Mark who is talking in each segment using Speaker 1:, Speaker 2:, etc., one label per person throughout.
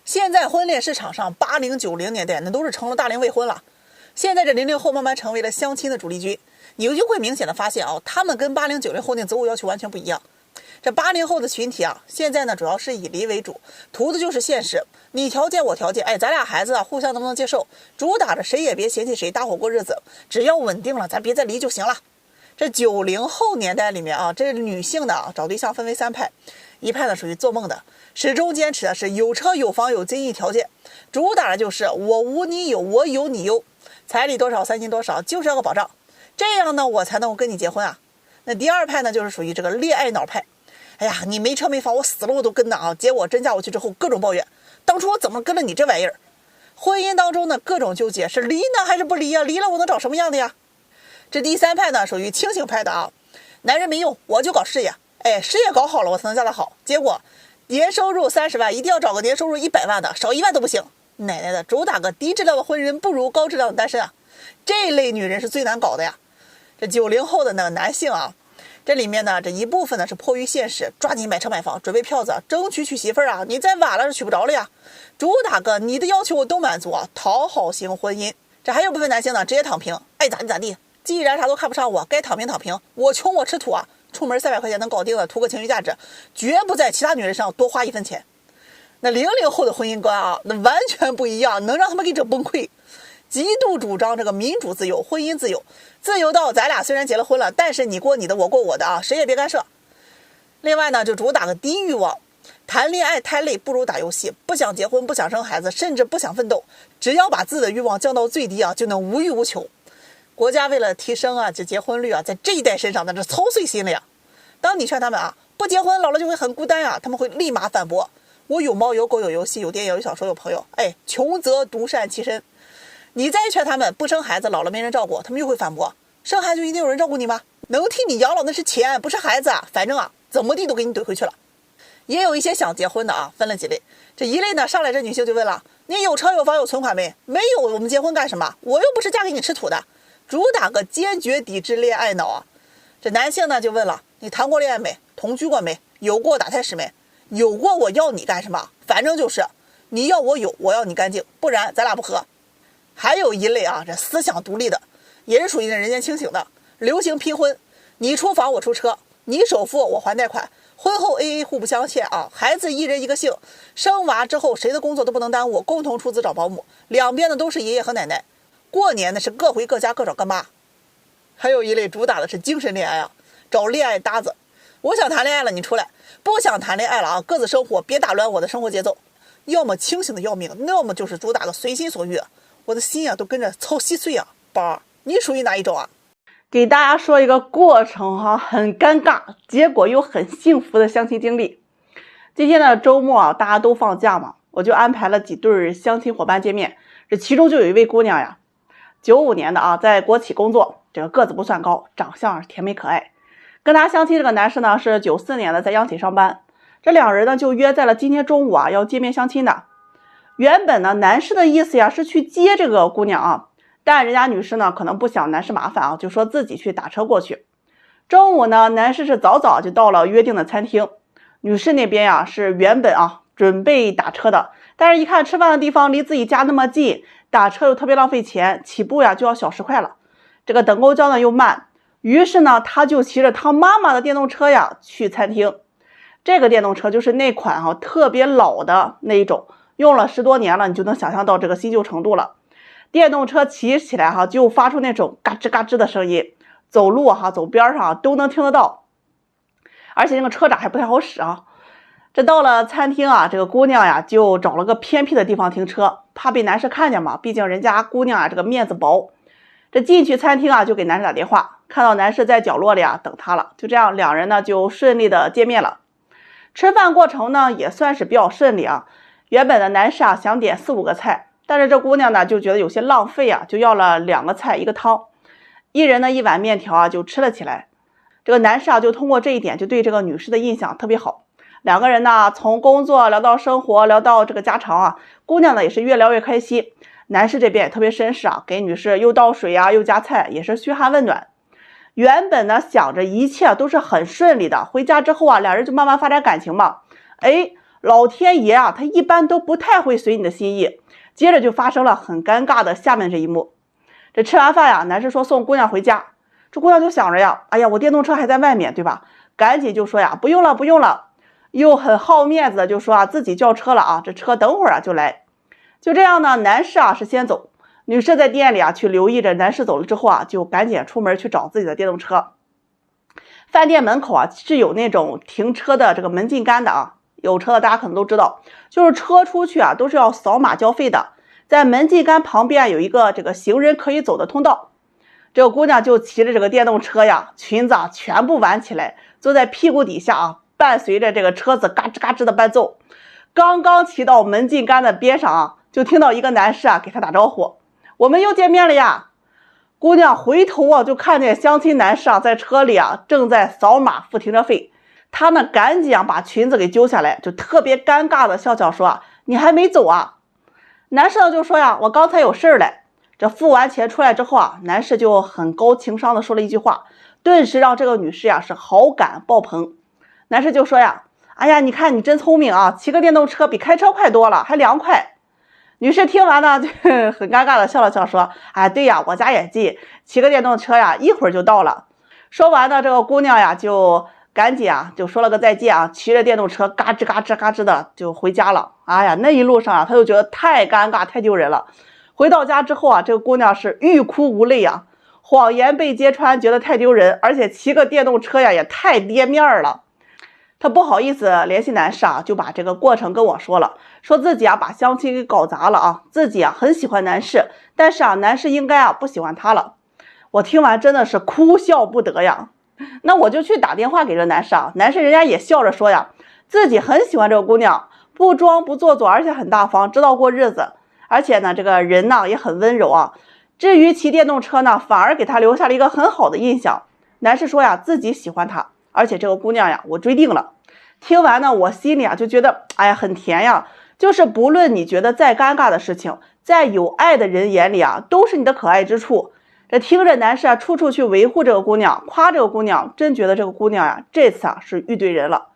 Speaker 1: 现在婚恋市场上80、90年代那都是成了大龄未婚了，现在这00后慢慢成为了相亲的主力军，你就会明显的发现啊，他们跟80、90后的择偶要求完全不一样。这80后的群体啊，现在呢主要是以离为主，图的就是现实，你条件我条件，哎，咱俩孩子啊互相能不能接受，主打着谁也别嫌弃谁，大伙过日子，只要稳定了，咱别再离就行了。这90后年代里面啊，这女性的找对象分为3派，一派呢属于做梦的，始终坚持的是有车有房有经济条件，主打的就是我无你有，我有你优，彩礼多少3金多少，就是要个保障，这样呢我才能够跟你结婚啊。那第2派呢就是属于这个恋爱脑派，哎呀，你没车没房，我死了我都跟的啊！结果真嫁过去之后，各种抱怨，当初我怎么跟了你这玩意儿？婚姻当中呢，各种纠结，是离呢还是不离呀？离了我能找什么样的呀？这第3派呢，属于清醒派的啊，男人没用，我就搞事业，哎，事业搞好了，我才能嫁得好。结果年收入30万，一定要找个年收入100万的，少1万都不行。奶奶的，主打个低质量的婚姻不如高质量的单身啊！这类女人是最难搞的呀。这90后的那个男性啊。这里面呢，这一部分呢是迫于现实，抓紧买车买房，准备票子，争取娶媳妇儿啊！你再晚了是娶不着了呀。主打个你的要求我都满足啊，讨好型婚姻。这还有部分男性呢，直接躺平，爱咋地咋地。既然啥都看不上我，该躺平躺平。我穷我吃土啊，出门300块钱能搞定的，图个情绪价值，绝不在其他女人上多花1分钱。那00后的婚姻观啊，那完全不一样，能让他们给整崩溃。极度主张这个民主自由，婚姻自由，自由到咱俩虽然结了婚了，但是你过你的，我过我的啊，谁也别干涉。另外呢，就主打个低欲望，谈恋爱太累，不如打游戏，不想结婚，不想生孩子，甚至不想奋斗，只要把自己的欲望降到最低啊，就能无欲无求。国家为了提升啊这结婚率啊，在这一代身上那是操碎心了呀。当你劝他们啊不结婚，老了就会很孤单啊，他们会立马反驳：我有猫有狗有游戏有电影有小说有朋友，哎，穷则独善其身。你再劝他们不生孩子，老了没人照顾，他们又会反驳：生孩子就一定有人照顾你吗？能替你养老那是钱，不是孩子啊！反正啊，怎么地都给你怼回去了。也有一些想结婚的啊，分了几类。这一类呢，上来这女性就问了：你有车有房有存款没？没有，我们结婚干什么？我又不是嫁给你吃土的。主打个坚决抵制恋爱脑啊。这男性呢就问了：你谈过恋爱没？同居过没？有过打胎史没？有过，我要你干什么？反正就是你要我有，我要你干净，不然咱俩不合。还有一类啊，这思想独立的，也是属于人间清醒的，流行拼婚，你出房我出车，你首付我还贷款，婚后 AA 互不相欠啊，孩子一人一个姓，生娃之后谁的工作都不能耽误，共同出资找保姆，两边的都是爷爷和奶奶，过年的是各回各家各找干妈。还有一类主打的是精神恋爱啊，找恋爱搭子，我想谈恋爱了你出来，不想谈恋爱了啊，各自生活，别打乱我的生活节奏。要么清醒的要命，要么就是主打的随心所欲，我的心啊都跟着操稀碎啊。宝儿，你属于哪一种啊？
Speaker 2: 给大家说一个过程哈，很尴尬，结果又很幸福的相亲经历。今天的周末啊，大家都放假嘛，我就安排了几对相亲伙伴见面。这其中就有一位姑娘呀，95年的啊，在国企工作，这个个子不算高，长相甜美可爱。跟她相亲这个男士呢是94年的，在央企上班。这两人呢就约在了今天中午啊要见面相亲的。原本呢男士的意思呀是去接这个姑娘啊，但人家女士呢可能不想男士麻烦啊，就说自己去打车过去。中午呢男士是早早就到了约定的餐厅，女士那边呀是原本啊准备打车的，但是一看吃饭的地方离自己家那么近，打车又特别浪费钱，起步呀就要小10块了，这个等公交呢又慢，于是呢他就骑着他妈妈的电动车呀去餐厅。这个电动车就是那款啊特别老的那一种，用了10多年了，你就能想象到这个新旧程度了。电动车骑起来哈就发出那种嘎吱嘎吱的声音，走路哈走边上都能听得到，而且那个车闸还不太好使啊。这到了餐厅啊，这个姑娘呀就找了个偏僻的地方停车，怕被男士看见嘛，毕竟人家姑娘啊这个面子薄。这进去餐厅啊就给男士打电话，看到男士在角落里啊等他了，就这样两人呢就顺利的见面了。吃饭过程呢也算是比较顺利啊，原本的男士啊想点4、5个菜，但是这姑娘呢就觉得有些浪费啊，就要了2个菜1个汤，一人呢1碗面条啊就吃了起来。这个男士啊就通过这一点就对这个女士的印象特别好，两个人呢从工作聊到生活，聊到这个家常啊，姑娘呢也是越聊越开心，男士这边也特别绅士啊，给女士又倒水啊又夹菜，也是嘘寒问暖。原本呢想着一切都是很顺利的，回家之后啊两人就慢慢发展感情嘛。老天爷啊，他一般都不太会随你的心意。接着就发生了很尴尬的下面这一幕。这吃完饭呀，男士说送姑娘回家，这姑娘就想着呀，哎呀，我电动车还在外面，对吧？赶紧就说呀，不用了，不用了，又很好面子的就说啊，自己叫车了啊，这车等会儿啊就来。就这样呢，男士啊是先走，女士在店里啊去留意着男士走了之后啊，就赶紧出门去找自己的电动车。饭店门口啊是有那种停车的这个门禁杆的啊，有车的大家可能都知道，就是车出去啊都是要扫码交费的，在门禁杆旁边有一个这个行人可以走的通道。这个姑娘就骑着这个电动车呀，裙子啊全部挽起来，坐在屁股底下啊，伴随着这个车子嘎吱嘎吱的伴奏。刚刚骑到门禁杆的边上啊，就听到一个男士啊给她打招呼，我们又见面了呀。姑娘回头啊，就看见相亲男士啊在车里啊正在扫码付停车费。她呢赶紧啊把裙子给揪下来，就特别尴尬的笑笑说啊，你还没走啊？男士呢就说呀，我刚才有事儿来。这付完钱出来之后啊，男士就很高情商的说了一句话，顿时让这个女士呀是好感爆棚。男士就说呀，哎呀，你看你真聪明啊，骑个电动车比开车快多了，还凉快。女士听完呢就很尴尬的笑了笑说，哎，对呀，我家也近，骑个电动车呀一会儿就到了。说完呢，这个姑娘呀就赶紧啊就说了个再见啊，骑着电动车嘎吱嘎吱嘎吱的就回家了。哎呀，那一路上啊她就觉得太尴尬太丢人了。回到家之后啊，这个姑娘是欲哭无泪啊，谎言被揭穿，觉得太丢人，而且骑个电动车呀也太跌面了。她不好意思联系男士啊，就把这个过程跟我说了，说自己啊把相亲给搞砸了啊，自己啊很喜欢男士，但是啊男士应该啊不喜欢她了。我听完真的是哭笑不得呀。那我就去打电话给这男士啊，男士人家也笑着说呀，自己很喜欢这个姑娘，不装不做作，而且很大方，知道过日子，而且呢这个人呢也很温柔啊。至于骑电动车呢，反而给他留下了一个很好的印象。男士说呀，自己喜欢她，而且这个姑娘呀我追定了。听完呢，我心里啊就觉得哎呀很甜呀，就是不论你觉得再尴尬的事情，在有爱的人眼里啊都是你的可爱之处。这听着男士啊处处去维护这个姑娘，夸这个姑娘，真觉得这个姑娘呀这次啊是遇对人了。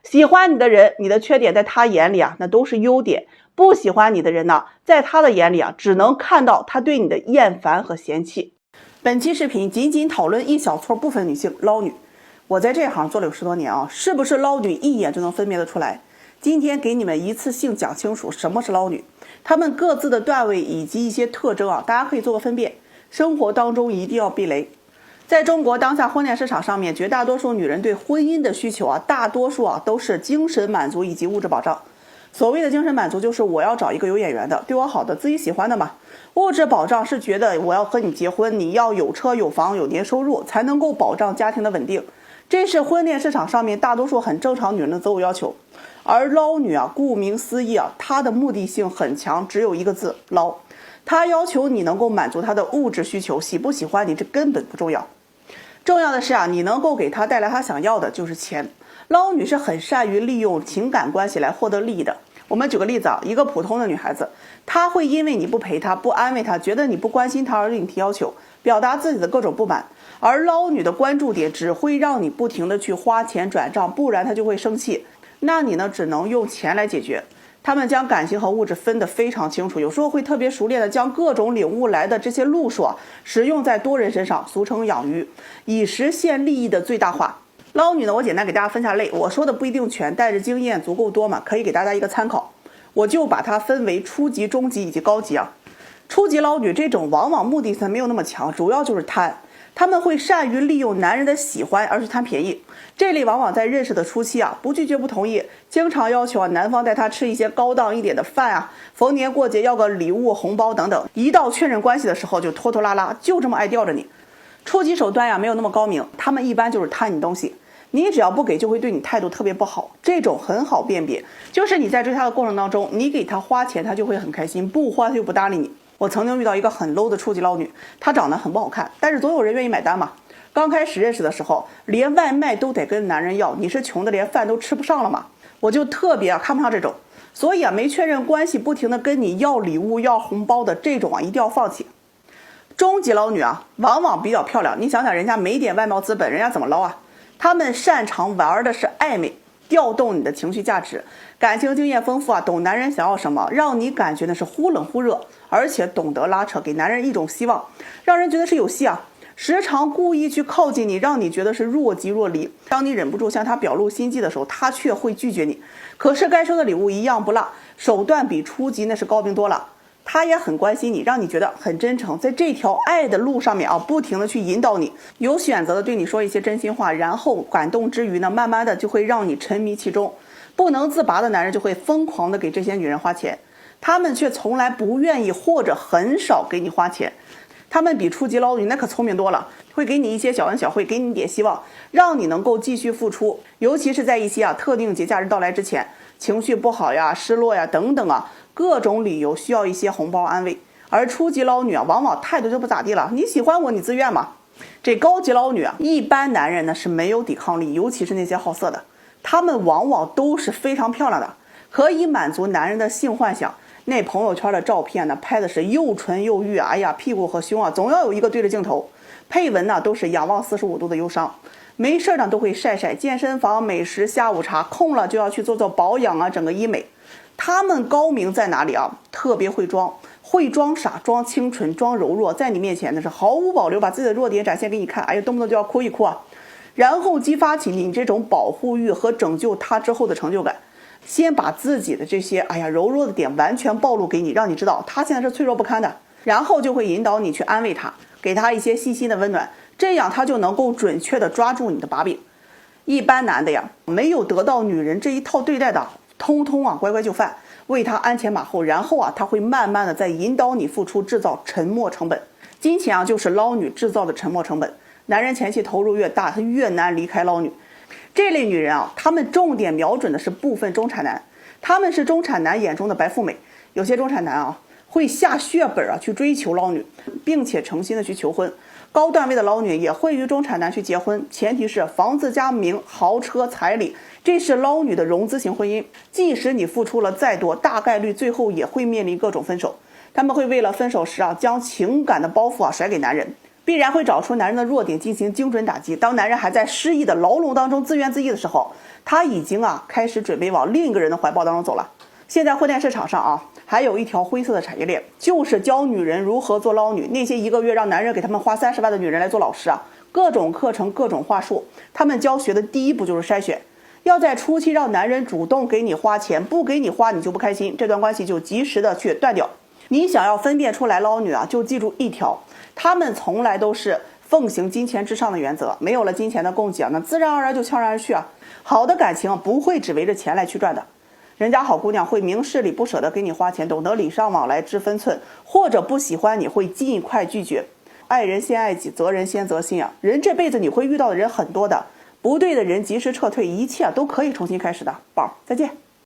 Speaker 2: 喜欢你的人，你的缺点在他眼里啊那都是优点，不喜欢你的人呢，在他的眼里啊只能看到他对你的厌烦和嫌弃。本期视频仅仅讨论一小撮部分女性捞女。我在这行做了有10多年啊，是不是捞女一眼就能分辨得出来？今天给你们一次性讲清楚什么是捞女，她们各自的段位以及一些特征啊，大家可以做个分辨，生活当中一定要避雷。在中国当下婚恋市场上面，绝大多数女人对婚姻的需求啊，大多数啊都是精神满足以及物质保障。所谓的精神满足就是我要找一个有眼缘的，对我好的，自己喜欢的嘛。物质保障是觉得我要和你结婚，你要有车有房有年收入，才能够保障家庭的稳定。这是婚恋市场上面大多数很正常女人的择偶要求。而捞女啊，顾名思义啊，她的目的性很强，只有一个字，捞。她要求你能够满足她的物质需求，喜不喜欢你这根本不重要。重要的是啊，你能够给她带来她想要的就是钱。捞女是很善于利用情感关系来获得利益的。我们举个例子啊，一个普通的女孩子，她会因为你不陪她，不安慰她，觉得你不关心她而对你提要求，表达自己的各种不满。而捞女的关注点只会让你不停的去花钱转账，不然她就会生气。那你呢，只能用钱来解决。他们将感情和物质分得非常清楚，有时候会特别熟练的将各种领悟来的这些路数使用在多人身上，俗称养鱼，以实现利益的最大化。捞女呢，我简单给大家分下类，我说的不一定全，但是经验足够多嘛，可以给大家一个参考。我就把它分为初级、中级以及高级啊。初级捞女这种往往目的性没有那么强，主要就是贪。他们会善于利用男人的喜欢而去贪便宜，这类往往在认识的初期啊，不拒绝不同意，经常要求啊男方带他吃一些高档一点的饭啊，逢年过节要个礼物红包等等，一到确认关系的时候就拖拖拉拉，就这么爱吊着你。初级手段呀没有那么高明，他们一般就是贪你东西，你只要不给就会对你态度特别不好，这种很好辨别，就是你在追他的过程当中，你给他花钱他就会很开心，不花他就不搭理你。我曾经遇到一个很 low 的初级捞女，她长得很不好看，但是总有人愿意买单嘛。刚开始认识的时候，连外卖都得跟男人要，你是穷的连饭都吃不上了嘛？我就特别看不上这种，所以没确认关系，不停的跟你要礼物要红包的这种一定要放弃。中级捞女往往比较漂亮，你想想人家没点外貌资本，人家怎么捞啊？他们擅长玩的是暧昧。调动你的情绪价值，感情经验丰富啊，懂男人想要什么，让你感觉呢是忽冷忽热，而且懂得拉扯，给男人一种希望，让人觉得是有戏啊。时常故意去靠近你，让你觉得是若即若离。当你忍不住向他表露心迹的时候，他却会拒绝你。可是该收的礼物一样不落，手段比初级那是高明多了。他也很关心你，让你觉得很真诚，在这条爱的路上面啊，不停的去引导你，有选择的对你说一些真心话，然后感动之余呢，慢慢的就会让你沉迷其中。不能自拔的男人就会疯狂的给这些女人花钱，他们却从来不愿意或者很少给你花钱。他们比初级捞女那可聪明多了，会给你一些小恩小惠，给你点希望，让你能够继续付出。尤其是在一些特定节假日到来之前，情绪不好呀、失落呀等等啊，各种理由需要一些红包安慰。而初级捞女啊，往往态度就不咋地了，你喜欢我，你自愿嘛。这高级捞女啊，一般男人呢是没有抵抗力，尤其是那些好色的，他们往往都是非常漂亮的，可以满足男人的性幻想。那朋友圈的照片呢，拍的是又纯又欲，哎呀，屁股和胸啊，总要有一个对着镜头。配文呢都是仰望45度的忧伤，没事呢都会晒晒健身房、美食、下午茶，空了就要去做做保养啊，整个医美。他们高明在哪里啊？特别会装，会装傻、装清纯、装柔弱，在你面前呢是毫无保留把自己的弱点展现给你看，哎呀，动不动就要哭一哭啊，然后激发起你这种保护欲和拯救他之后的成就感。先把自己的这些柔弱的点完全暴露给你，让你知道他现在是脆弱不堪的，然后就会引导你去安慰他，给他一些细心的温暖，这样他就能够准确的抓住你的把柄。一般男的呀，没有得到女人这一套对待的，通通乖乖就范，为他鞍前马后，然后他会慢慢的在引导你付出，制造沉没成本。金钱就是捞女制造的沉没成本，男人前期投入越大，他越难离开捞女。这类女人他们重点瞄准的是部分中产男，他们是中产男眼中的白富美。有些中产男会下血本去追求捞女，并且诚心的去求婚。高段位的捞女也会与中产男去结婚，前提是房子加名、豪车、彩礼，这是捞女的融资型婚姻。即使你付出了再多，大概率最后也会面临各种分手。他们会为了分手时将情感的包袱甩给男人，必然会找出男人的弱点进行精准打击。当男人还在失意的牢笼当中自怨自艾的时候，他已经开始准备往另一个人的怀抱当中走了。现在婚恋市场上还有一条灰色的产业链，就是教女人如何做捞女。那些一个月让男人给他们花30万的女人来做老师各种课程、各种话术，他们教学的第一步就是筛选，要在初期让男人主动给你花钱，不给你花你就不开心，这段关系就及时的去断掉。你想要分辨出来捞女就记住一条，他们从来都是奉行金钱至上的原则，没有了金钱的供给那自然而然就悄然而去好的感情不会只围着钱来去赚的，人家好姑娘会明事理，不舍得给你花钱，懂得礼尚往来知分寸，或者不喜欢你会尽快拒绝。爱人先爱己，责人先责心人这辈子你会遇到的人很多的，不对的人及时撤退，一切都可以重新开始的。宝，再见。